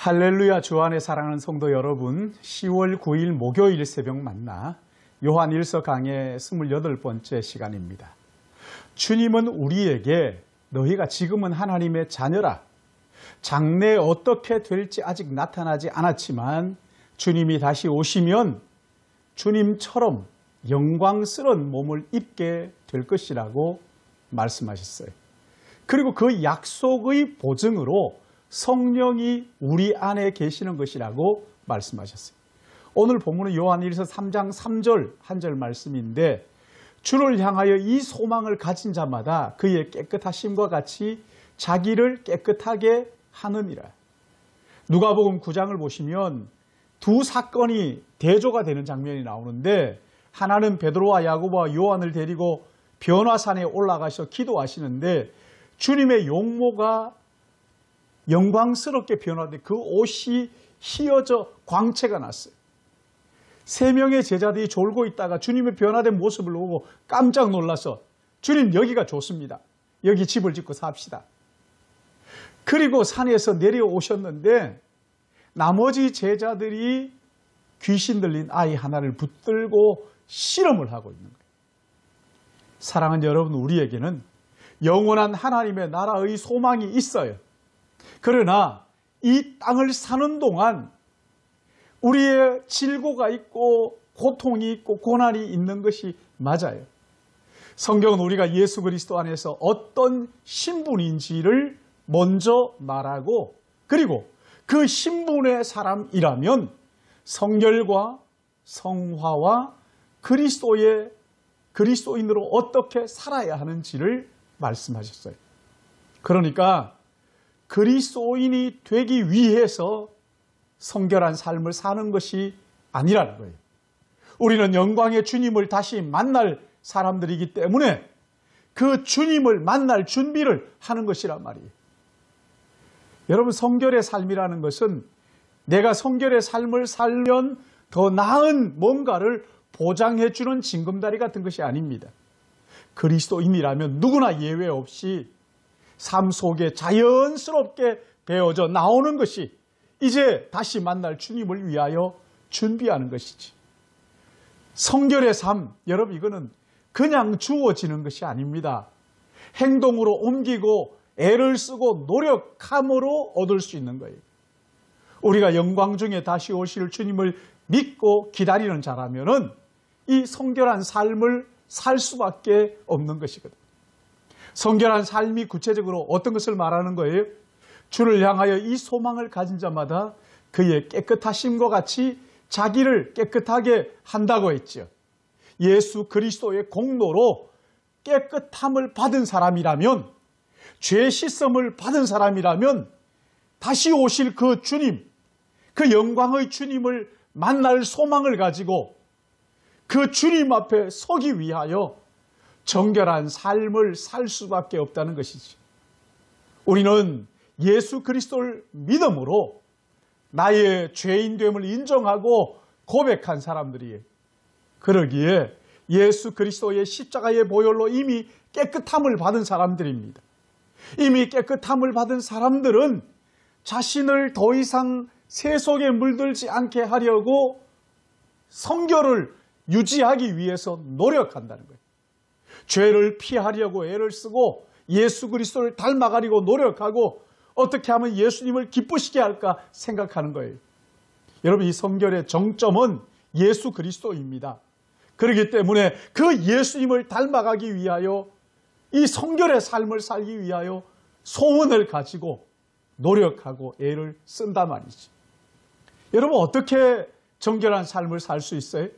할렐루야. 주 안에 사랑하는 성도 여러분, 10월 9일 목요일 새벽 만나 요한일서 강의 28번째 시간입니다. 주님은 우리에게 너희가 지금은 하나님의 자녀라. 장래에 어떻게 될지 아직 나타나지 않았지만 주님이 다시 오시면 주님처럼 영광스러운 몸을 입게 될 것이라고 말씀하셨어요. 그리고 그 약속의 보증으로 성령이 우리 안에 계시는 것이라고 말씀하셨어요. 오늘 본문은 요한일서 3장 3절 한 절 말씀인데, 주를 향하여 이 소망을 가진 자마다 그의 깨끗하심과 같이 자기를 깨끗하게 하느니라. 누가복음 9장을 보시면 두 사건이 대조가 되는 장면이 나오는데, 하나는 베드로와 야고보와 요한을 데리고 변화산에 올라가서 기도하시는데 주님의 용모가 영광스럽게 변화돼 그 옷이 휘어져 광채가 났어요. 세 명의 제자들이 졸고 있다가 주님의 변화된 모습을 보고 깜짝 놀라서 주님, 여기가 좋습니다. 여기 집을 짓고 삽시다. 그리고 산에서 내려오셨는데 나머지 제자들이 귀신 들린 아이 하나를 붙들고 실험을 하고 있는 거예요. 사랑하는 여러분, 우리에게는 영원한 하나님의 나라의 소망이 있어요. 그러나 이 땅을 사는 동안 우리의 질고가 있고 고통이 있고 고난이 있는 것이 맞아요. 성경은 우리가 예수 그리스도 안에서 어떤 신분인지를 먼저 말하고, 그리고 그 신분의 사람이라면 성결과 성화와 그리스도인으로 어떻게 살아야 하는지를 말씀하셨어요. 그러니까 그리스도인이 되기 위해서 성결한 삶을 사는 것이 아니라는 거예요. 우리는 영광의 주님을 다시 만날 사람들이기 때문에 그 주님을 만날 준비를 하는 것이란 말이에요. 여러분, 성결의 삶이라는 것은 내가 성결의 삶을 살면 더 나은 뭔가를 보장해 주는 징검다리 같은 것이 아닙니다. 그리스도인이라면 누구나 예외 없이 삶 속에 자연스럽게 배어져 나오는 것이 이제 다시 만날 주님을 위하여 준비하는 것이지. 성결의 삶, 여러분, 이거는 그냥 주어지는 것이 아닙니다. 행동으로 옮기고 애를 쓰고 노력함으로 얻을 수 있는 거예요. 우리가 영광 중에 다시 오실 주님을 믿고 기다리는 자라면은 이 성결한 삶을 살 수밖에 없는 것이거든. 성결한 삶이 구체적으로 어떤 것을 말하는 거예요? 주를 향하여 이 소망을 가진 자마다 그의 깨끗하심과 같이 자기를 깨끗하게 한다고 했죠. 예수 그리스도의 공로로 깨끗함을 받은 사람이라면, 죄 씻음을 받은 사람이라면 다시 오실 그 주님, 그 영광의 주님을 만날 소망을 가지고 그 주님 앞에 서기 위하여 정결한 삶을 살 수밖에 없다는 것이지. 우리는 예수 그리스도를 믿음으로 나의 죄인됨을 인정하고 고백한 사람들이에요. 그러기에 예수 그리스도의 십자가의 보혈로 이미 깨끗함을 받은 사람들입니다. 이미 깨끗함을 받은 사람들은 자신을 더 이상 세속에 물들지 않게 하려고 성결을 유지하기 위해서 노력한다는 거예요. 죄를 피하려고 애를 쓰고 예수 그리스도를 닮아가려고 노력하고 어떻게 하면 예수님을 기쁘시게 할까 생각하는 거예요. 여러분, 이 성결의 정점은 예수 그리스도입니다. 그렇기 때문에 그 예수님을 닮아가기 위하여, 이 성결의 삶을 살기 위하여 소원을 가지고 노력하고 애를 쓴단 말이지. 여러분, 어떻게 정결한 삶을 살 수 있어요?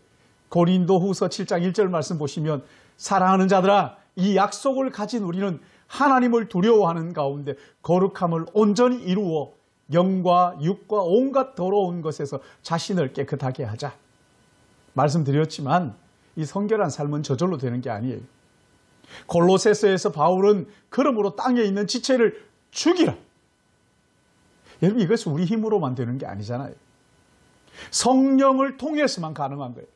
고린도후서 7장 1절 말씀 보시면, 사랑하는 자들아, 이 약속을 가진 우리는 하나님을 두려워하는 가운데 거룩함을 온전히 이루어 영과 육과 온갖 더러운 것에서 자신을 깨끗하게 하자. 말씀드렸지만 이 성결한 삶은 저절로 되는 게 아니에요. 골로새서에서 바울은 그러므로 땅에 있는 지체를 죽이라. 여러분, 이것은 우리 힘으로만 되는 게 아니잖아요. 성령을 통해서만 가능한 거예요.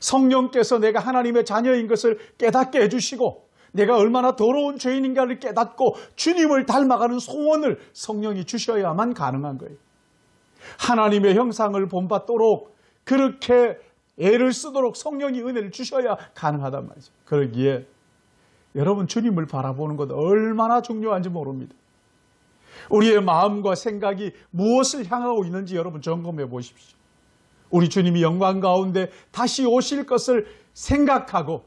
성령께서 내가 하나님의 자녀인 것을 깨닫게 해주시고 내가 얼마나 더러운 죄인인가를 깨닫고 주님을 닮아가는 소원을 성령이 주셔야만 가능한 거예요. 하나님의 형상을 본받도록 그렇게 애를 쓰도록 성령이 은혜를 주셔야 가능하단 말이죠. 그러기에 여러분 주님을 바라보는 것 얼마나 중요한지 모릅니다. 우리의 마음과 생각이 무엇을 향하고 있는지 여러분 점검해 보십시오. 우리 주님이 영광 가운데 다시 오실 것을 생각하고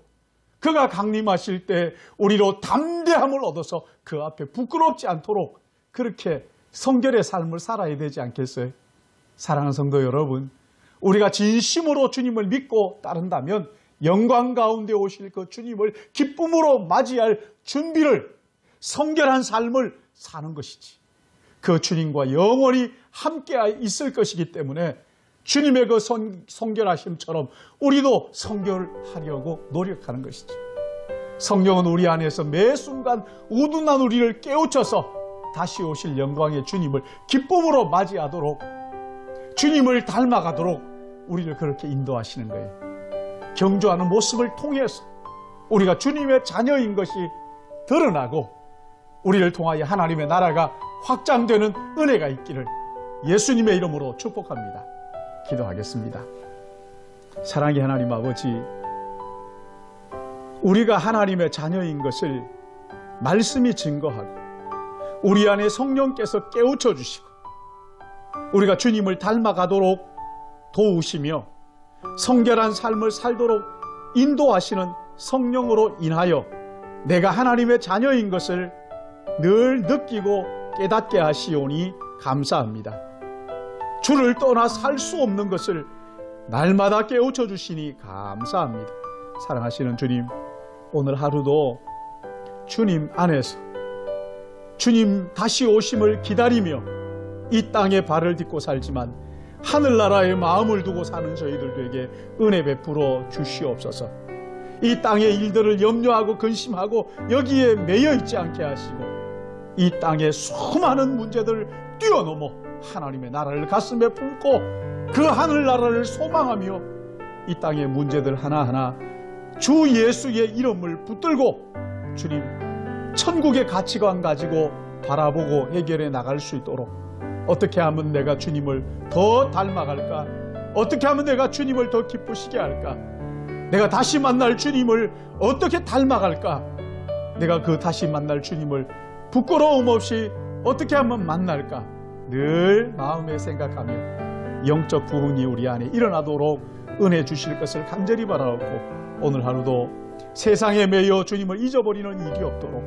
그가 강림하실 때 우리로 담대함을 얻어서 그 앞에 부끄럽지 않도록 그렇게 성결의 삶을 살아야 되지 않겠어요? 사랑하는 성도 여러분, 우리가 진심으로 주님을 믿고 따른다면 영광 가운데 오실 그 주님을 기쁨으로 맞이할 준비를, 성결한 삶을 사는 것이지, 그 주님과 영원히 함께 있을 것이기 때문에 주님의 그 성결하심처럼 우리도 성결하려고 노력하는 것이죠. 성령은 우리 안에서 매 순간 우둔한 우리를 깨우쳐서 다시 오실 영광의 주님을 기쁨으로 맞이하도록, 주님을 닮아가도록 우리를 그렇게 인도하시는 거예요. 경주하는 모습을 통해서 우리가 주님의 자녀인 것이 드러나고 우리를 통하여 하나님의 나라가 확장되는 은혜가 있기를 예수님의 이름으로 축복합니다. 기도하겠습니다. 사랑의 하나님 아버지, 우리가 하나님의 자녀인 것을 말씀이 증거하고 우리 안에 성령께서 깨우쳐 주시고 우리가 주님을 닮아가도록 도우시며 성결한 삶을 살도록 인도하시는 성령으로 인하여 내가 하나님의 자녀인 것을 늘 느끼고 깨닫게 하시오니 감사합니다. 주를 떠나 살 수 없는 것을 날마다 깨우쳐 주시니 감사합니다. 사랑하시는 주님, 오늘 하루도 주님 안에서 주님 다시 오심을 기다리며 이 땅에 발을 딛고 살지만 하늘나라에 마음을 두고 사는 저희들에게 은혜 베풀어 주시옵소서. 이 땅의 일들을 염려하고 근심하고 여기에 매여 있지 않게 하시고 이 땅의 수많은 문제들을 뛰어넘어 하나님의 나라를 가슴에 품고 그 하늘나라를 소망하며 이 땅의 문제들 하나하나 주 예수의 이름을 붙들고 주님 천국의 가치관 가지고 바라보고 해결해 나갈 수 있도록 어떻게 하면 내가 주님을 더 닮아갈까? 어떻게 하면 내가 주님을 더 기쁘시게 할까? 내가 다시 만날 주님을 어떻게 닮아갈까? 내가 그 다시 만날 주님을 부끄러움 없이 어떻게 하면 만날까? 늘 마음에 생각하며 영적 부흥이 우리 안에 일어나도록 은혜 주실 것을 간절히 바라옵고 오늘 하루도 세상에 매여 주님을 잊어버리는 일이 없도록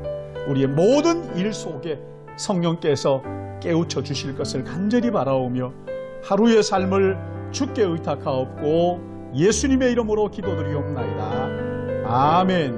우리의 모든 일 속에 성령께서 깨우쳐 주실 것을 간절히 바라오며 하루의 삶을 주께 의탁하옵고 예수님의 이름으로 기도드리옵나이다. 아멘.